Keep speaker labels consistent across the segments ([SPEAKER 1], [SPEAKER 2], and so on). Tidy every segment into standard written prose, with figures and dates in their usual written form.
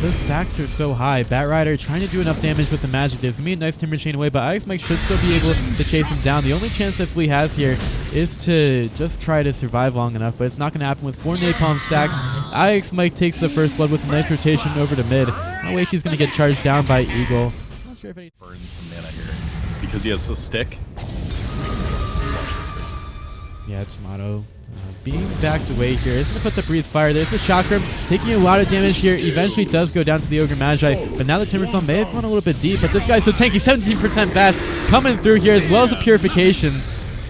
[SPEAKER 1] The stacks are so high. Batrider trying to do enough damage with the magic. There's going to be a nice Timber Chain away, but Ix Mike should still be able to chase him down. The only chance that Flea has here is to just try to survive long enough, but it's not going to happen with 4 Napalm stacks. Ix Mike takes the first blood with a nice rotation over to mid. He's going to get charged down by Eagle. Not sure if any
[SPEAKER 2] burns some mana here because he has a stick.
[SPEAKER 1] Yeah, Tomato being backed away here. Is going to put the Breathe Fire. There's the Chakram taking a lot of damage here. Eventually does go down to the Ogre Magi, but now the Timbersaw may have gone a little bit deep, but this guy's so tanky. 17% Bath coming through here, as well as the Purification.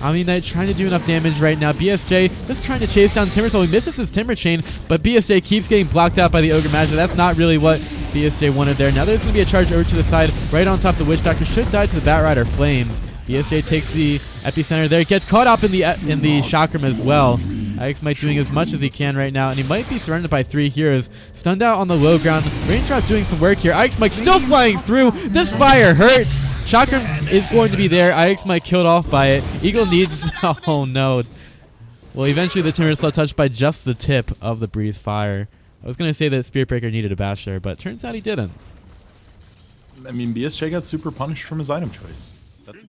[SPEAKER 1] Omni Knight trying to do enough damage right now. BSJ just trying to chase down Timbersaw. He misses his Timber Chain, but BSJ keeps getting blocked out by the Ogre Magi. That's not really what BSJ wanted there. Now there's going to be a charge over to the side, right on top of the Witch Doctor. Should die to the Batrider Flames. BSJ takes the epicenter there. Gets caught up in the Chakram as well. Ix Mike doing as much as he can right now, and he might be surrounded by 3 heroes. Stunned out on the low ground. Raindrop doing some work here. Ix Mike still flying through. This fire hurts. Chakram is going to be there. Ix Mike killed off by it. Eagle needs... Oh no. Well, eventually the Timbersaw touched by just the tip of the Breathe Fire. I was going to say that Spirit Breaker needed a bash there, but turns out he didn't.
[SPEAKER 2] I mean, BSJ got super punished from his item choice. That's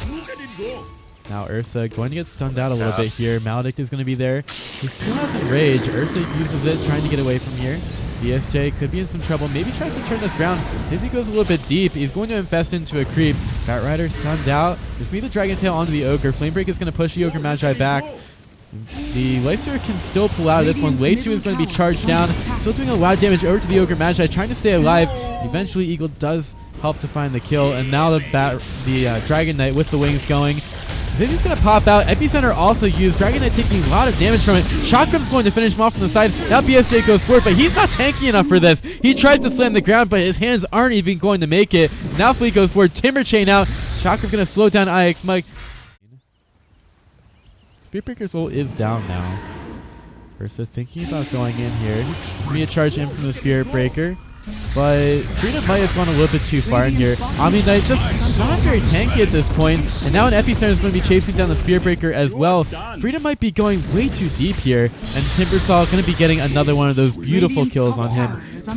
[SPEAKER 3] Look at it go.
[SPEAKER 1] Now Ursa going to get stunned out a little bit here. Maledict is going to be there. He still has Enrage. Ursa uses it, trying to get away from here. BSJ could be in some trouble. Maybe tries to turn this around. Dizzy goes a little bit deep. He's going to infest into a creep. Batrider stunned out. Just need the Dragon Tail onto the Ogre. Flamebreak is going to push the Ogre Magi back. The Leicester can still pull out of this one. Way 2 is going to be charged down. Still doing a lot of damage over to the Ogre Magi, trying to stay alive. Eventually Eagle does help to find the kill, and now the Dragon Knight with the wings going. Zizzy's going to pop out. Epicenter also used. Dragon Knight taking a lot of damage from it. Chakram's going to finish him off from the side. Now BSJ goes forward, but he's not tanky enough for this. He tries to slam the ground, but his hands aren't even going to make it. Now Fleet goes forward. Timber Chain out. Chakram's going to slow down Ix Mike. Spirit Breaker's ult is down now. Ursa thinking about going in here. Give me a charge in from the Spirit Breaker. But Freedom might have gone a little bit too far in here. Omni Knight just not very tanky at this point. And now an Epicenter is going to be chasing down the Spirit Breaker as well. Freedom might be going way too deep here. And Timbersaw going to be getting another one of those beautiful kills on him.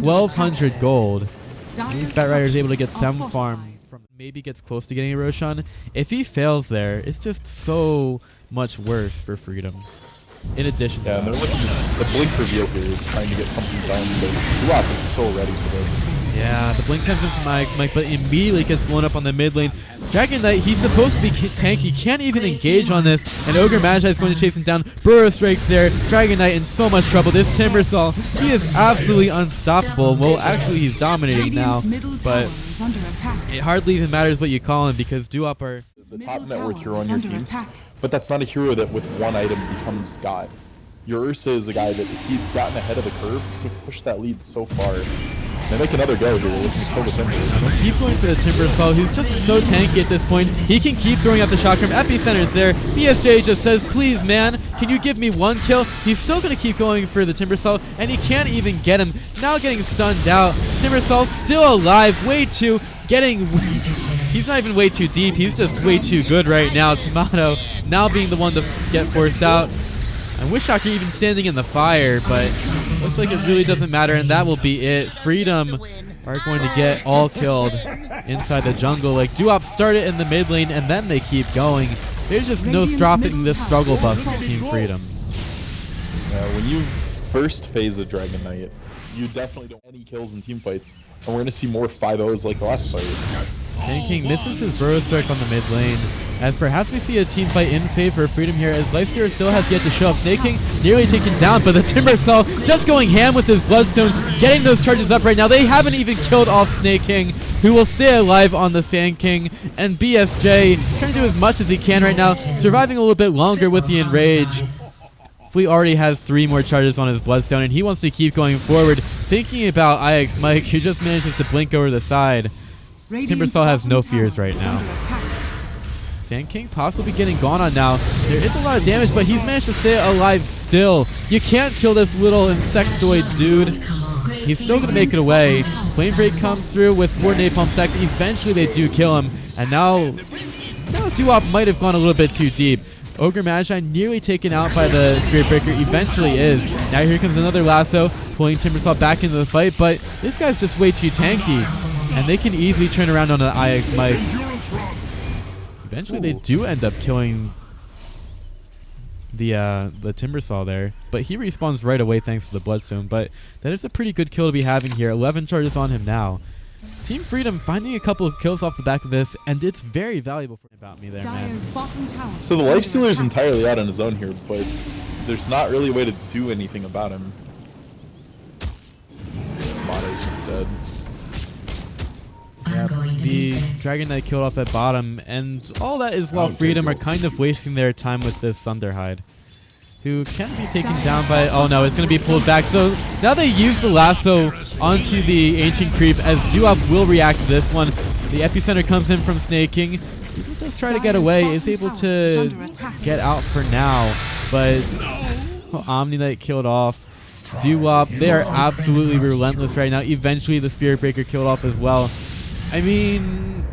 [SPEAKER 1] 1,200 gold. Batrider is able to get some farm. Maybe gets close to getting a Roshan. If he fails there, it's just so much worse for Freedom. In addition to
[SPEAKER 2] and they're looking at the blink reveal here is trying to get something done, but Swap is so ready for this.
[SPEAKER 1] Yeah, the blink comes in from Ix Mike, but immediately gets blown up on the mid lane. Dragon Knight, he's supposed to be tanky, can't even engage on this, and Ogre Magi is going to chase him down. Burrow Strikes there. Dragon Knight in so much trouble. This Timbersaw, he is absolutely unstoppable. Well, actually, he's dominating now, but it hardly even matters what you call him because Duop are
[SPEAKER 2] the top net worth hero on your team, but that's not a hero that with one item becomes God. Your Ursa is a guy that if he'd gotten ahead of the curve, could push that lead so far. They make another go here. Looking to kill the Timber.
[SPEAKER 1] Keep going for the Timbersaw. He's just so tanky at this point. He can keep throwing out the Chakram. Epicenter's there. BSJ just says, please, man, can you give me 1 kill? He's still going to keep going for the Timbersaw, and he can't even get him. Now getting stunned out. Timbersaw still alive. Way too. He's not even way too deep. He's just way too good right now. Tomato now being the one to get forced out. And Witch Doctor even standing in the fire, but looks like it really doesn't matter, and that will be it. Freedom are going to get all killed inside the jungle. Like, Duop started in the mid lane, and then they keep going. There's just no stopping this struggle bus from Team Freedom.
[SPEAKER 2] When you first phase a Dragon Knight, you definitely don't have any kills in team fights, and we're going to see more 5-0s like the last fight.
[SPEAKER 1] Sand King misses his Burrow Strike on the mid lane, as perhaps we see a team fight in favor of Freedom here, as Lifestealer still has yet to show up. Snake King nearly taken down, but the Timbersaw just going ham with his Bloodstone, getting those charges up right now. They haven't even killed off Snake King, who will stay alive on the Sand King, and BSJ trying to do as much as he can right now, surviving a little bit longer with the Enrage. Fleet already has 3 more charges on his Bloodstone, and he wants to keep going forward, thinking about Ix Mike, who just manages to blink over the side. Timbersaw has no fears right now. Sand King possibly getting gone on now. There is a lot of damage, but he's managed to stay alive still. You can't kill this little insectoid dude. He's still going to make it away. Flame Break comes through with 4 Napalm stacks. Eventually they do kill him. And now Duop might have gone a little bit too deep. Ogre Magi nearly taken out by the Spirit Breaker, eventually is. Now here comes another lasso, pulling Timbersaw back into the fight, but this guy's just way too tanky. And they can easily turn around on an IX Mike. Eventually they do end up killing the Timbersaw there, but he respawns right away thanks to the Bloodstone. But that is a pretty good kill to be having here. 11 charges on him now. Team Freedom finding a couple of kills off the back of this, and it's very valuable for about me there, man.
[SPEAKER 2] So the Lifestealer is entirely out on his own here, but there's not really a way to do anything about him. Motto's just dead.
[SPEAKER 1] Yep, the Dragon Knight killed off at bottom, and all that is while Freedom are kind of wasting their time with this Thunderhide, who can be taken down by... Oh no, it's going to be pulled back. So now they use the lasso onto the Ancient Creep, as Duop will react to this one. The Epicenter comes in from Snake King. He does try to get away, is able to get out for now, but Omni Knight killed off. Duop, they are absolutely relentless right now. Eventually the Spirit Breaker killed off as well. I mean,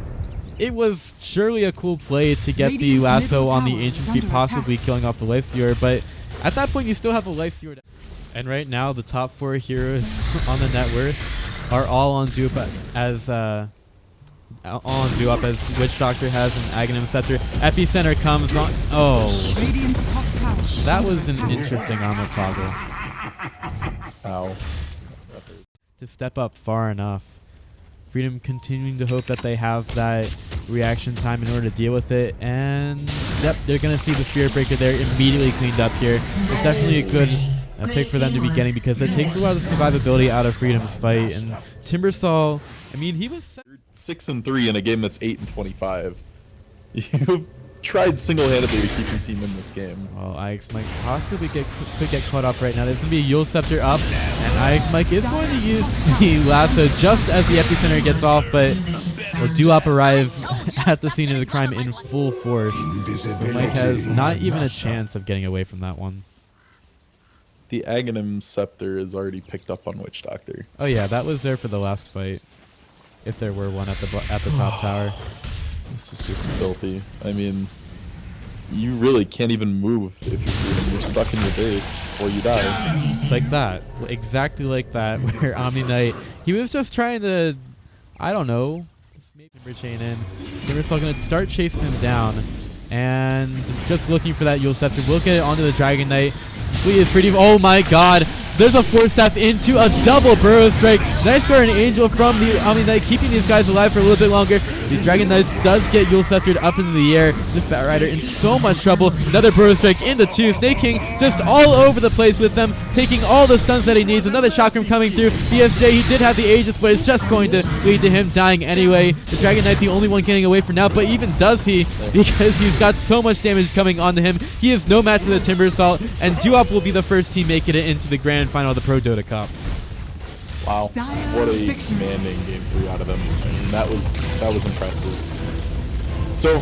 [SPEAKER 1] it was surely a cool play to get the lasso on the Ancient Creep, possibly killing off the Lifestealer, but at that point you still have a Lifestealer. And right now the top 4 heroes on the net worth are all on Duop as Witch Doctor has an Aghanim Scepter. Epicenter comes on. Oh, that was an interesting armor toggle.
[SPEAKER 2] Ow.
[SPEAKER 1] To step up far enough. Freedom continuing to hope that they have that reaction time in order to deal with it. And yep, they're going to see the Spirit Breaker there immediately cleaned up here. It's definitely a good pick for them to be getting, because it takes a lot of survivability out of Freedom's fight. And Timbersaw, I mean, he was
[SPEAKER 2] 6-3 in a game that's 8-25. You've tried single-handedly to keep your team in this game.
[SPEAKER 1] Well, IX Mike possibly could get caught up right now. There's going to be a Yule Scepter up, and IX Mike is going to use the lasso just as the Epicenter gets off, but will Duop arrive at the scene of the crime in full force. So Mike has not even a chance of getting away from that one.
[SPEAKER 2] The Aghanim Scepter is already picked up on Witch Doctor.
[SPEAKER 1] Oh yeah, that was there for the last fight, if there were one at the top tower.
[SPEAKER 2] This is just filthy. I mean, you really can't even move if you're Freedom. You're stuck in your base or you die.
[SPEAKER 1] Like that. Exactly like that, where Omni Knight, he was just trying to, I don't know, maybe Timber Chain in. Timbersaw going to start chasing him down, and just looking for that Yule Scepter. We'll get it onto the Dragon Knight. Fleet is pretty... Oh my god! There's a 4-step into a double Burrow Strike. Nice score and Angel from the Omni Knight, keeping these guys alive for a little bit longer. The Dragon Knight does get Yule Sceptered up into the air. This Bat Rider in so much trouble. Another Burrow Strike into 2. Snake King just all over the place with them, taking all the stuns that he needs. Another Chakram coming through. BSJ, he did have the Aegis, but it's just going to lead to him dying anyway. The Dragon Knight the only one getting away for now, but even does he, because he's got so much damage coming onto him. He is no match for the Timbersaw, and Duop will be the first team making it into the grand final of the ProDotA Cup.
[SPEAKER 2] Wow, what a commanding game 3 out of them. I mean, that was impressive. So